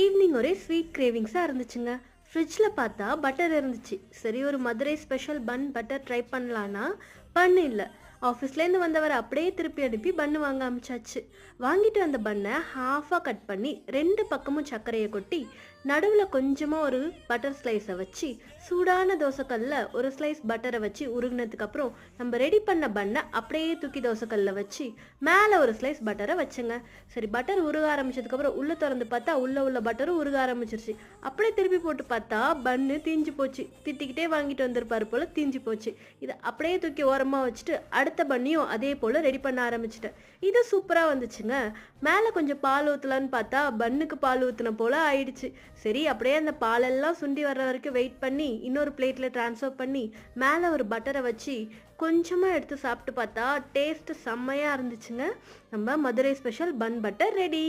Evening ஒரே sweet கிரேவிங்ஸாக இருந்துச்சுங்க. ஃப்ரிட்ஜில் பார்த்தா பட்டர் இருந்துச்சு. சரி, ஒரு Madurai special bun butter try பண்ணலான்னா பன் இல்லை. ஆஃபீஸ்லேருந்து வந்தவரை அப்படியே திருப்பி அனுப்பி பன்னு வாங்க அமிச்சாச்சு. வாங்கிட்டு வந்த பண்ணை ஹாஃபாக கட் பண்ணி 2 பக்கமும் சர்க்கரையை கொட்டி நடுவில் கொஞ்சமாக ஒரு பட்டர் ஸ்லைஸை வச்சு சூடான தோசைக்கல்ல ஒரு ஸ்லைஸ் பட்டரை வச்சு உருகினதுக்கு அப்புறம் நம்ம ரெடி பண்ண பண்ணை அப்படியே தூக்கி தோசைக்கல்ல வச்சு மேலே ஒரு ஸ்லைஸ் பட்டரை வச்சுங்க. சரி, பட்டர் உருக ஆரம்பிச்சதுக்கப்புறம் உள்ளே திறந்து பார்த்தா உள்ள பட்டரும் உருக ஆரம்பிச்சிருச்சு. அப்படியே திருப்பி போட்டு பார்த்தா பன்னு தீஞ்சு போச்சு. திட்டிக்கிட்டே வாங்கிட்டு வந்திருப்பாரு போல் தீஞ்சு போச்சு. இதை அப்படியே தூக்கி ஓரமாக வச்சுட்டு அடுத்த பண்ணியும் அதே போல் ரெடி பண்ண ஆரம்பிச்சிட்டேன். இது சூப்பராக வந்துச்சுங்க. மேலே கொஞ்சம் பால் ஊற்றலான்னு பார்த்தா பன்னுக்கு பால் ஊற்றின போல் ஆயிடுச்சு. சரி, அப்படியே அந்த பாலெல்லாம் சுண்டி வர்ற வரைக்கும் வெயிட் பண்ணி இன்னொரு பிளேட்டில் ட்ரான்ஸ்ஃபர் பண்ணி மேலே ஒரு பட்டரை வச்சு கொஞ்சமாக எடுத்து சாப்பிட்டு பார்த்தா டேஸ்ட்டு செம்மையாக இருந்துச்சுங்க. நம்ம Madurai special bun butter ready.